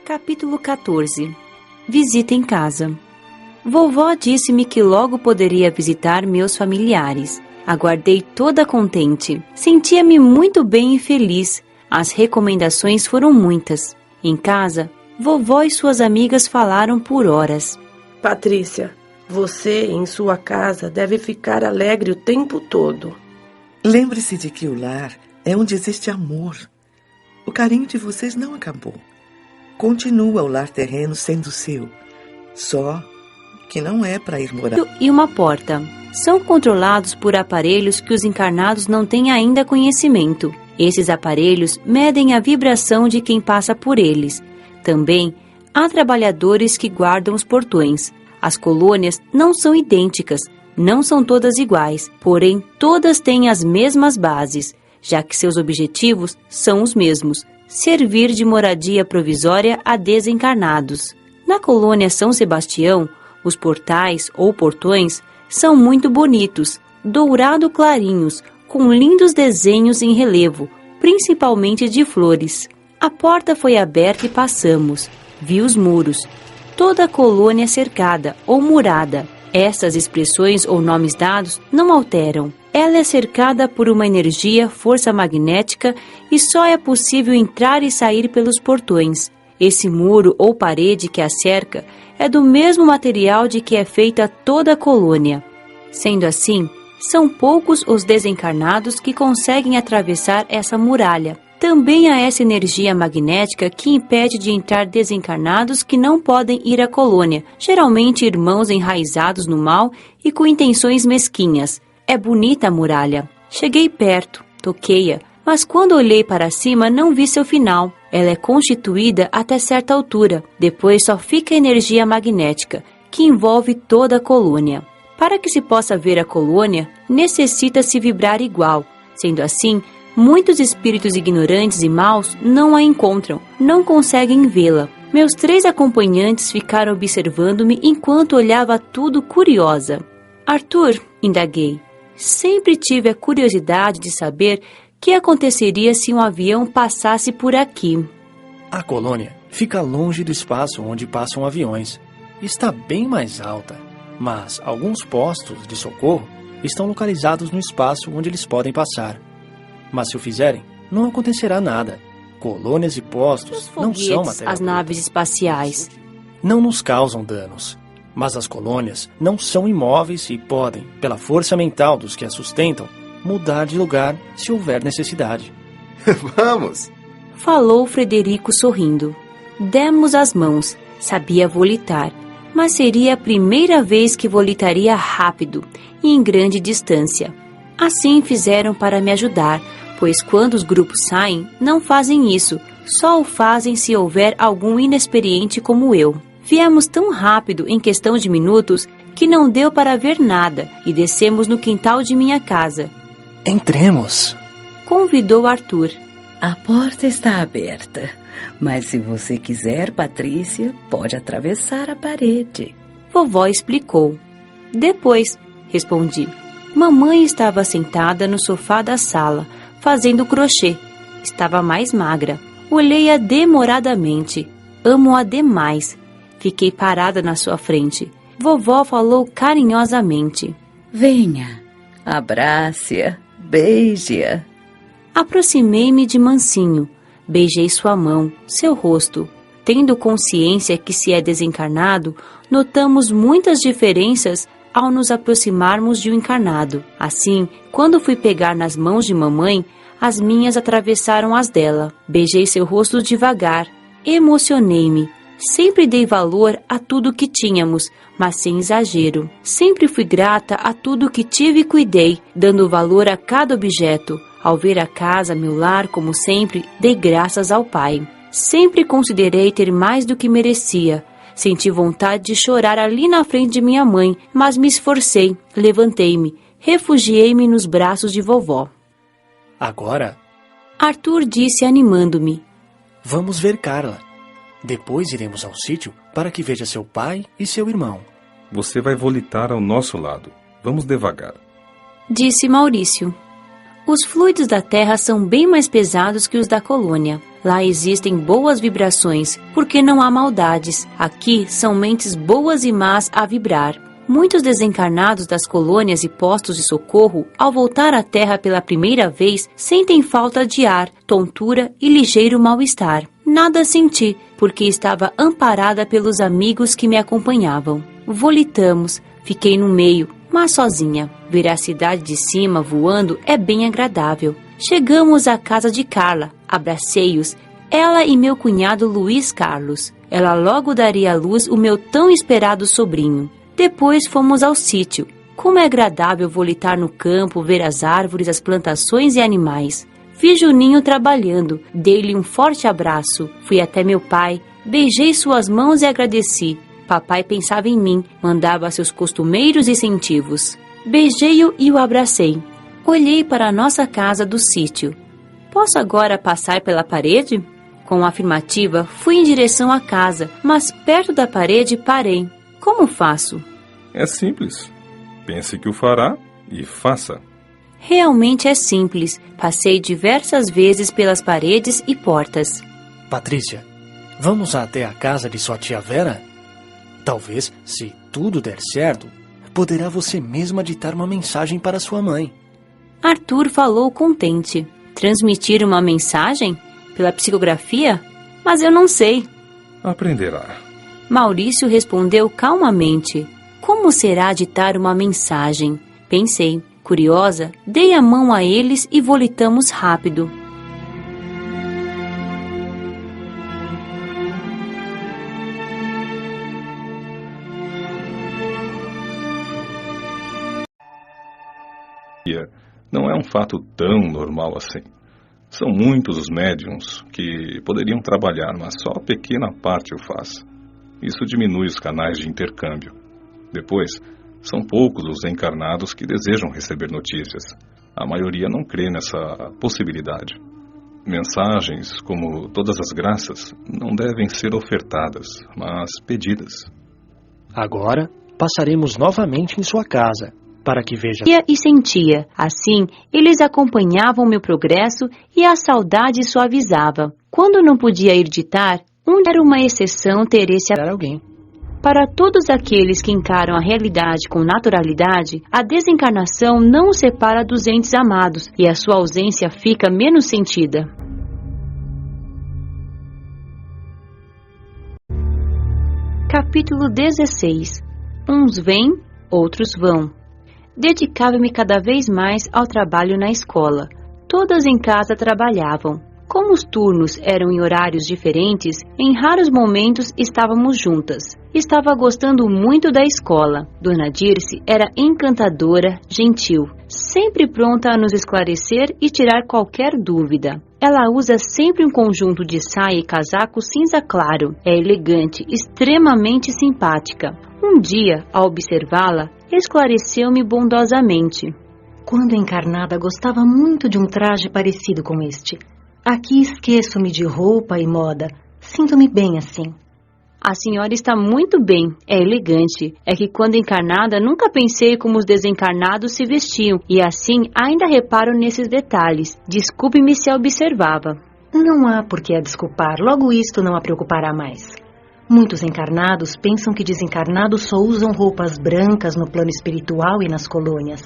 Capítulo 14. Visita em casa. Vovó disse-me que logo poderia visitar meus familiares. Aguardei toda contente. Sentia-me muito bem e feliz. As recomendações foram muitas. Em casa, vovó e suas amigas falaram por horas. Patrícia, você em sua casa deve ficar alegre o tempo todo. Lembre-se de que o lar é onde existe amor. O carinho de vocês não acabou. Continua o lar terreno sendo seu. Só que não é para ir morar. E uma porta. São controlados por aparelhos que os encarnados não têm ainda conhecimento. Esses aparelhos medem a vibração de quem passa por eles. Também há trabalhadores que guardam os portões. As colônias não são idênticas, não são todas iguais, porém todas têm as mesmas bases, já que seus objetivos são os mesmos: servir de moradia provisória a desencarnados. Na colônia São Sebastião, os portais ou portões são muito bonitos, dourado clarinhos, com lindos desenhos em relevo, principalmente de flores. A porta foi aberta e passamos. Vi os muros. Toda a colônia cercada ou murada. Essas expressões ou nomes dados não alteram. Ela é cercada por uma energia, força magnética, e só é possível entrar e sair pelos portões. Esse muro ou parede que a cerca é do mesmo material de que é feita toda a colônia. Sendo assim, são poucos os desencarnados que conseguem atravessar essa muralha. Também há essa energia magnética que impede de entrar desencarnados que não podem ir à colônia, geralmente irmãos enraizados no mal e com intenções mesquinhas. É bonita a muralha. Cheguei perto, toquei-a, mas quando olhei para cima não vi seu final. Ela é constituída até certa altura, depois só fica a energia magnética, que envolve toda a colônia. Para que se possa ver a colônia, necessita-se vibrar igual. Sendo assim, muitos espíritos ignorantes e maus não a encontram, não conseguem vê-la. Meus 3 acompanhantes ficaram observando-me enquanto olhava tudo curiosa. Arthur, indaguei, sempre tive a curiosidade de saber o que aconteceria se um avião passasse por aqui. A colônia fica longe do espaço onde passam aviões. Está bem mais alta, mas alguns postos de socorro estão localizados no espaço onde eles podem passar. Mas se o fizerem, não acontecerá nada. Colônias e postos não são matéria as naves espaciais não nos causam danos. Mas as colônias não são imóveis e podem, pela força mental dos que as sustentam, mudar de lugar se houver necessidade. Vamos! Falou Frederico sorrindo. Demos as mãos. Sabia volitar, mas seria a primeira vez que volitaria rápido e em grande distância. Assim fizeram para me ajudar, pois quando os grupos saem, não fazem isso, só o fazem se houver algum inexperiente como eu. Viemos tão rápido, em questão de minutos, que não deu para ver nada e descemos no quintal de minha casa. Entremos! Convidou Arthur. A porta está aberta, mas se você quiser, Patrícia, pode atravessar a parede. Vovó explicou. Depois, respondi. Mamãe estava sentada no sofá da sala, fazendo crochê. Estava mais magra. Olhei-a demoradamente. Amo-a demais. Fiquei parada na sua frente. Vovó falou carinhosamente. Venha, abrace-a, beije-a. Aproximei-me de mansinho. Beijei sua mão, seu rosto. Tendo consciência que se é desencarnado, notamos muitas diferenças ao nos aproximarmos de um encarnado. Assim, quando fui pegar nas mãos de mamãe, as minhas atravessaram as dela. Beijei seu rosto devagar. Emocionei-me. Sempre dei valor a tudo que tínhamos, mas sem exagero. Sempre fui grata a tudo que tive e cuidei, dando valor a cada objeto. Ao ver a casa, meu lar, como sempre, dei graças ao Pai. Sempre considerei ter mais do que merecia. Senti vontade de chorar ali na frente de minha mãe, mas me esforcei, levantei-me, refugiei-me nos braços de vovó. Agora, Arthur disse animando-me. Vamos ver Carla. Depois iremos ao sítio para que veja seu pai e seu irmão. Você vai volitar ao nosso lado. Vamos devagar. Disse Maurício. Os fluidos da Terra são bem mais pesados que os da colônia. Lá existem boas vibrações, porque não há maldades. Aqui são mentes boas e más a vibrar. Muitos desencarnados das colônias e postos de socorro, ao voltar à Terra pela primeira vez, sentem falta de ar, tontura e ligeiro mal-estar. Nada senti, porque estava amparada pelos amigos que me acompanhavam. Volitamos, fiquei no meio, mas sozinha. Ver a cidade de cima voando é bem agradável. Chegamos à casa de Carla, abracei-os, ela e meu cunhado Luiz Carlos. Ela logo daria à luz o meu tão esperado sobrinho. Depois fomos ao sítio. Como é agradável volitar no campo, ver as árvores, as plantações e animais. Vi Juninho trabalhando, dei-lhe um forte abraço. Fui até meu pai, beijei suas mãos e agradeci. Papai pensava em mim, mandava seus costumeiros incentivos. Beijei-o e o abracei. Olhei para a nossa casa do sítio. Posso agora passar pela parede? Com a afirmativa, fui em direção à casa, mas perto da parede parei. Como faço? É simples. Pense que o fará e faça. Realmente é simples. Passei diversas vezes pelas paredes e portas. Patrícia, vamos até a casa de sua tia Vera? Talvez, se tudo der certo, poderá você mesma ditar uma mensagem para sua mãe. Arthur falou contente. Transmitir uma mensagem? Pela psicografia? Mas eu não sei. Aprenderá. Maurício respondeu calmamente. Como será ditar uma mensagem? Pensei. Curiosa, dei a mão a eles e volitamos rápido. Não é um fato tão normal assim. São muitos os médiums que poderiam trabalhar, mas só a pequena parte o faz. Isso diminui os canais de intercâmbio. Depois, são poucos os encarnados que desejam receber notícias. A maioria não crê nessa possibilidade. Mensagens, como todas as graças, não devem ser ofertadas, mas pedidas. Agora, passaremos novamente em sua casa, para que veja... E sentia. Assim, eles acompanhavam meu progresso e a saudade suavizava. Quando não podia ir ditar, era uma exceção ter esse alguém. Para todos aqueles que encaram a realidade com naturalidade, a desencarnação não os separa dos entes amados e a sua ausência fica menos sentida. Capítulo 16. Uns vêm, outros vão. Dedicava-me cada vez mais ao trabalho na escola. Todas em casa trabalhavam. Como os turnos eram em horários diferentes, em raros momentos estávamos juntas. Estava gostando muito da escola. Dona Dirce era encantadora, gentil, sempre pronta a nos esclarecer e tirar qualquer dúvida. Ela usa sempre um conjunto de saia e casaco cinza claro. É elegante, extremamente simpática. Um dia, ao observá-la, esclareceu-me bondosamente. Quando encarnada, gostava muito de um traje parecido com este. Aqui esqueço-me de roupa e moda. Sinto-me bem assim. A senhora está muito bem, é elegante. É que quando encarnada nunca pensei como os desencarnados se vestiam e assim ainda reparo nesses detalhes. Desculpe-me se a observava. Não há por que a desculpar, logo isto não a preocupará mais. Muitos encarnados pensam que desencarnados só usam roupas brancas no plano espiritual e nas colônias.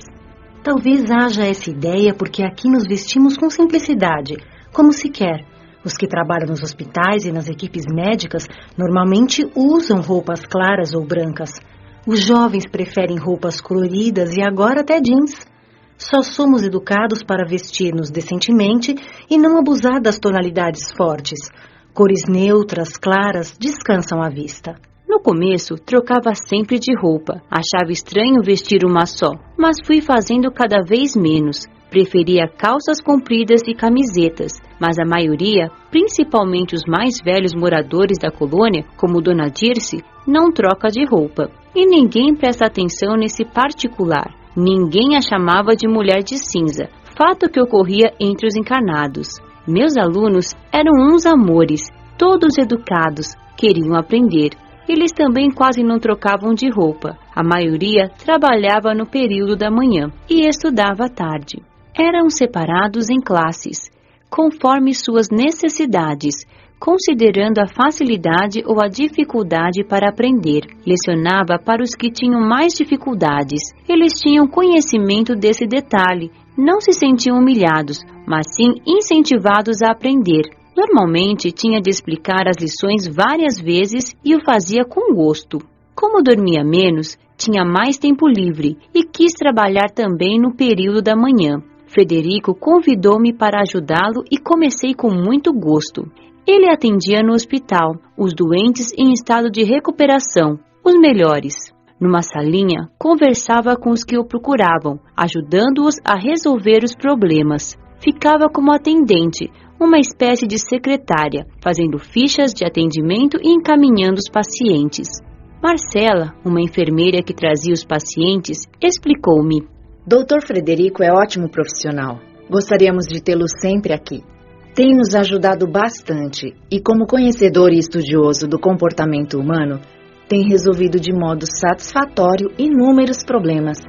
Talvez haja essa ideia porque aqui nos vestimos com simplicidade, como se quer. Os que trabalham nos hospitais e nas equipes médicas normalmente usam roupas claras ou brancas. Os jovens preferem roupas coloridas e agora até jeans. Só somos educados para vestir-nos decentemente e não abusar das tonalidades fortes. Cores neutras, claras, descansam a vista. No começo, trocava sempre de roupa. Achava estranho vestir uma só, mas fui fazendo cada vez menos. Preferia calças compridas e camisetas, mas a maioria, principalmente os mais velhos moradores da colônia, como Dona Dirce, não troca de roupa. E ninguém presta atenção nesse particular. Ninguém a chamava de mulher de cinza, fato que ocorria entre os encarnados. Meus alunos eram uns amores, todos educados, queriam aprender. Eles também quase não trocavam de roupa. A maioria trabalhava no período da manhã e estudava à tarde. Eram separados em classes. conforme suas necessidades, considerando a facilidade ou a dificuldade para aprender. Lecionava para os que tinham mais dificuldades. Eles tinham conhecimento desse detalhe, não se sentiam humilhados, mas sim incentivados a aprender. Normalmente tinha de explicar as lições várias vezes e o fazia com gosto. Como dormia menos, tinha mais tempo livre e quis trabalhar também no período da manhã. Frederico convidou-me para ajudá-lo e comecei com muito gosto. Ele atendia no hospital, os doentes em estado de recuperação, os melhores. Numa salinha, conversava com os que o procuravam, ajudando-os a resolver os problemas. Ficava como atendente, uma espécie de secretária, fazendo fichas de atendimento e encaminhando os pacientes. Marcela, uma enfermeira que trazia os pacientes, explicou-me. Dr. Frederico é ótimo profissional. Gostaríamos de tê-lo sempre aqui. Tem nos ajudado bastante e, como conhecedor e estudioso do comportamento humano, tem resolvido de modo satisfatório inúmeros problemas.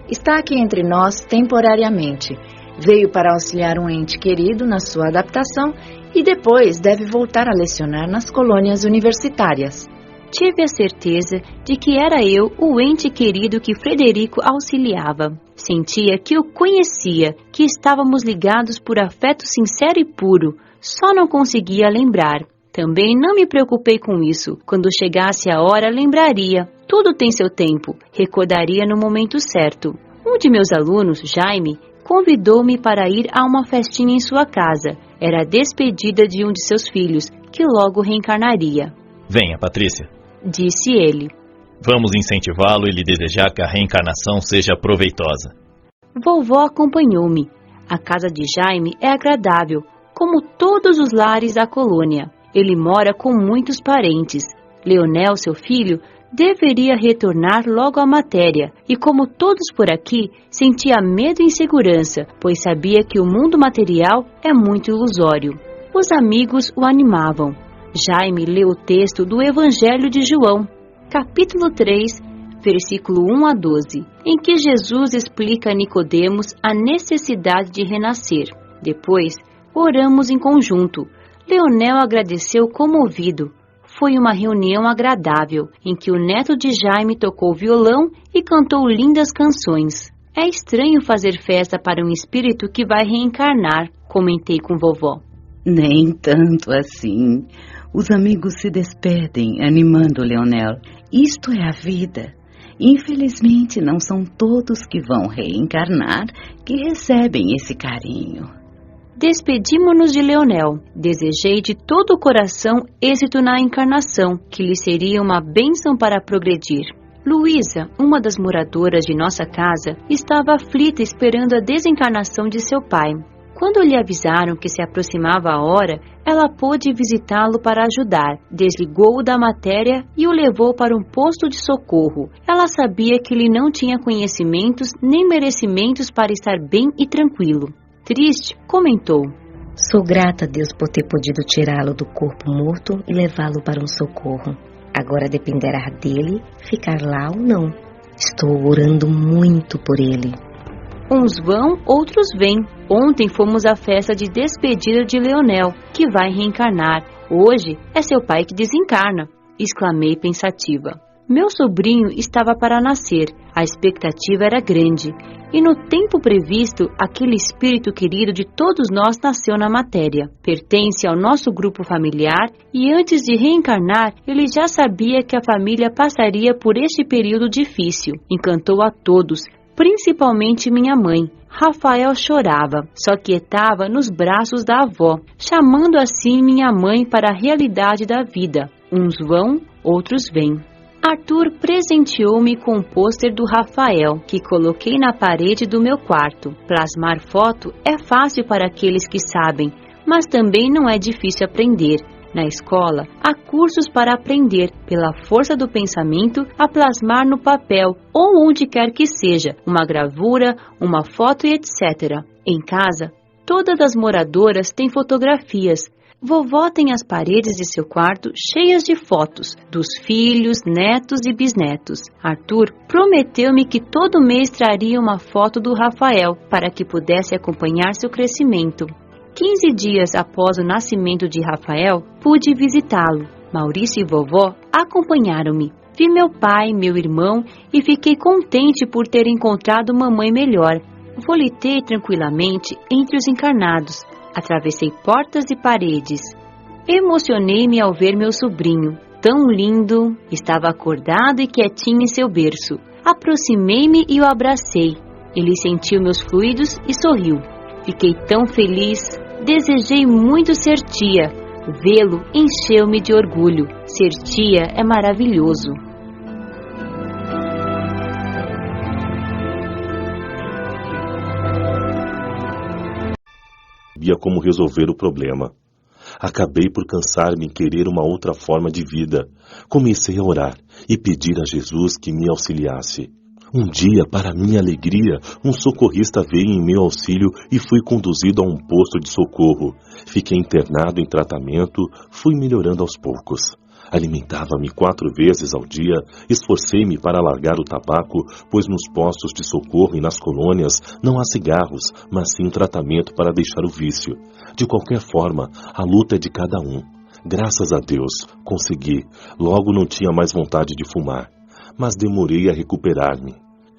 Está aqui entre nós temporariamente. Veio para auxiliar um ente querido na sua adaptação e depois deve voltar a lecionar nas colônias universitárias. Tive a certeza de que era eu o ente querido que Frederico auxiliava. Sentia que o conhecia, que estávamos ligados por afeto sincero e puro, só não conseguia lembrar. Também não me preocupei com isso. Quando chegasse a hora, lembraria. Tudo tem seu tempo. Recordaria no momento certo. Um de meus alunos, Jaime, convidou-me para ir a uma festinha em sua casa. Era a despedida de um de seus filhos, que logo reencarnaria. Venha, Patrícia, disse ele. Vamos incentivá-lo e lhe desejar que a reencarnação seja proveitosa. Vovó acompanhou-me. A casa de Jaime é agradável, como todos os lares da colônia. Ele mora com muitos parentes. Leonel, seu filho, deveria retornar logo à matéria, e como todos por aqui, sentia medo e insegurança, pois sabia que o mundo material é muito ilusório. Os amigos o animavam. Jaime leu o texto do Evangelho de João, capítulo 3, versículo 1 a 12, em que Jesus explica a Nicodemos a necessidade de renascer. Depois, oramos em conjunto. Leonel agradeceu comovido. Foi uma reunião agradável, em que o neto de Jaime tocou violão e cantou lindas canções. É estranho fazer festa para um espírito que vai reencarnar, comentei com vovó. Nem tanto assim. Os amigos se despedem, animando Leonel. Isto é a vida. Infelizmente, não são todos que vão reencarnar que recebem esse carinho. Despedimo-nos de Leonel. Desejei de todo o coração êxito na encarnação, que lhe seria uma bênção para progredir. Luísa, uma das moradoras de nossa casa, estava aflita esperando a desencarnação de seu pai. Quando lhe avisaram que se aproximava a hora, ela pôde visitá-lo para ajudar. Desligou-o da matéria e o levou para um posto de socorro. Ela sabia que ele não tinha conhecimentos nem merecimentos para estar bem e tranquilo. Triste, comentou. Sou grata a Deus por ter podido tirá-lo do corpo morto e levá-lo para um socorro. Agora dependerá dele ficar lá ou não. Estou orando muito por ele. Uns vão, outros vêm. Ontem fomos à festa de despedida de Leonel, que vai reencarnar. Hoje é seu pai que desencarna, exclamei pensativa. Meu sobrinho estava para nascer. A expectativa era grande. E no tempo previsto, aquele espírito querido de todos nós nasceu na matéria. Pertence ao nosso grupo familiar e antes de reencarnar, ele já sabia que a família passaria por este período difícil. Encantou a todos, principalmente minha mãe. Rafael chorava, só quietava nos braços da avó, chamando assim minha mãe para a realidade da vida. Uns vão, outros vêm. Arthur presenteou-me com um pôster do Rafael, que coloquei na parede do meu quarto. Plasmar foto é fácil para aqueles que sabem, mas também não é difícil aprender. Na escola, há cursos para aprender, pela força do pensamento, a plasmar no papel ou onde quer que seja, uma gravura, uma foto e etc. Em casa, todas as moradoras têm fotografias. Vovó tem as paredes de seu quarto cheias de fotos, dos filhos, netos e bisnetos. Arthur prometeu-me que todo mês traria uma foto do Rafael, para que pudesse acompanhar seu crescimento. 15 dias após o nascimento de Rafael, pude visitá-lo. Maurício e vovó acompanharam-me. Vi meu pai, meu irmão e fiquei contente por ter encontrado uma mãe melhor. Volitei tranquilamente entre os encarnados. Atravessei portas e paredes. Emocionei-me ao ver meu sobrinho. Tão lindo! Estava acordado e quietinho em seu berço. Aproximei-me e o abracei. Ele sentiu meus fluidos e sorriu. Fiquei tão feliz. Desejei muito ser tia. Vê-lo encheu-me de orgulho. Ser tia é maravilhoso. Sabia como resolver o problema. Acabei por cansar-me em querer uma outra forma de vida. Comecei a orar e pedir a Jesus que me auxiliasse. Um dia, para minha alegria, um socorrista veio em meu auxílio e fui conduzido a um posto de socorro. Fiquei internado em tratamento, fui melhorando aos poucos. Alimentava-me 4 vezes ao dia, esforcei-me para largar o tabaco, pois nos postos de socorro e nas colônias não há cigarros, mas sim um tratamento para deixar o vício. De qualquer forma, a luta é de cada um. Graças a Deus, consegui. Logo não tinha mais vontade de fumar. Mas demorei a recuperar-me.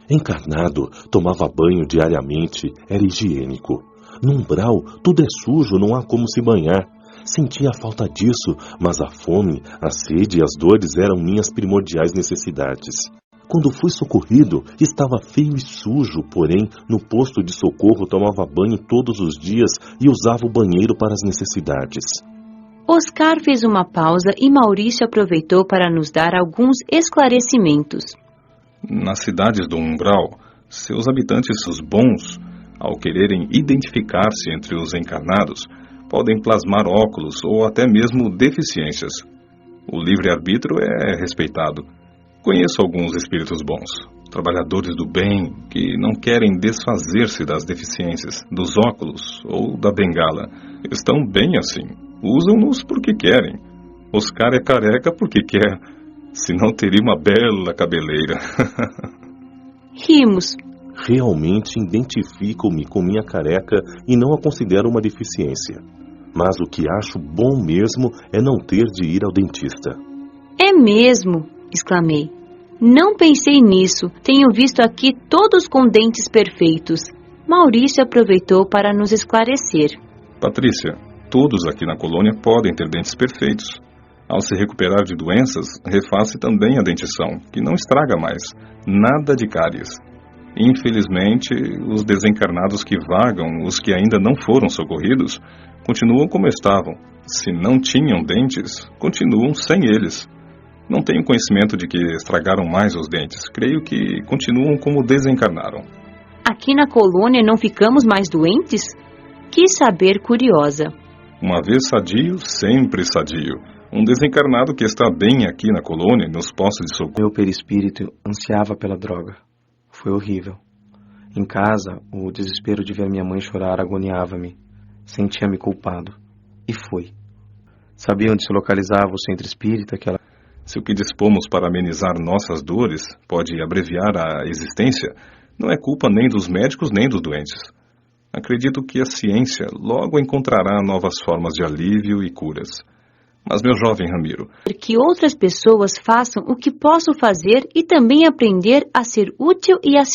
Encarnado, tomava banho diariamente, era higiênico. No umbral, tudo é sujo, não há como se banhar. Sentia a falta disso, mas a fome, a sede e as dores eram minhas primordiais necessidades. Quando fui socorrido, estava feio e sujo, porém, no posto de socorro tomava banho todos os dias e usava o banheiro para as necessidades. Oscar fez uma pausa e Maurício aproveitou para nos dar alguns esclarecimentos. Nas cidades do umbral, seus habitantes, os bons, ao quererem identificar-se entre os encarnados, podem plasmar óculos ou até mesmo deficiências. O livre-arbítrio é respeitado. Conheço alguns espíritos bons, trabalhadores do bem, que não querem desfazer-se das deficiências, dos óculos ou da bengala. Estão bem assim. Usam-nos porque querem. Oscar é careca porque quer. Senão teria uma bela cabeleira. Rimos. Realmente identifico-me com minha careca e não a considero uma deficiência. Mas o que acho bom mesmo é não ter de ir ao dentista. É mesmo, exclamei. Não pensei nisso. Tenho visto aqui todos com dentes perfeitos. Maurício aproveitou para nos esclarecer. Patrícia, todos aqui na colônia podem ter dentes perfeitos. Ao se recuperar de doenças, refaz-se também a dentição, que não estraga mais. Nada de cáries. Infelizmente, os desencarnados que vagam, os que ainda não foram socorridos, continuam como estavam. Se não tinham dentes, continuam sem eles. Não tenho conhecimento de que estragaram mais os dentes. Creio que continuam como desencarnaram. Aqui na colônia não ficamos mais doentes? Quis saber, curiosa. Uma vez sadio, sempre sadio. Um desencarnado que está bem aqui na colônia, nos postos de socorro. Meu perispírito ansiava pela droga. Foi horrível. Em casa, o desespero de ver minha mãe chorar agoniava-me. Sentia-me culpado. E fui. Sabia onde se localizava o centro espírita que ela... Se o que dispomos para amenizar nossas dores pode abreviar a existência, não é culpa nem dos médicos nem dos doentes. Acredito que a ciência logo encontrará novas formas de alívio e curas. Mas, meu jovem Ramiro... Que outras pessoas façam o que posso fazer e também aprender a ser útil e a ser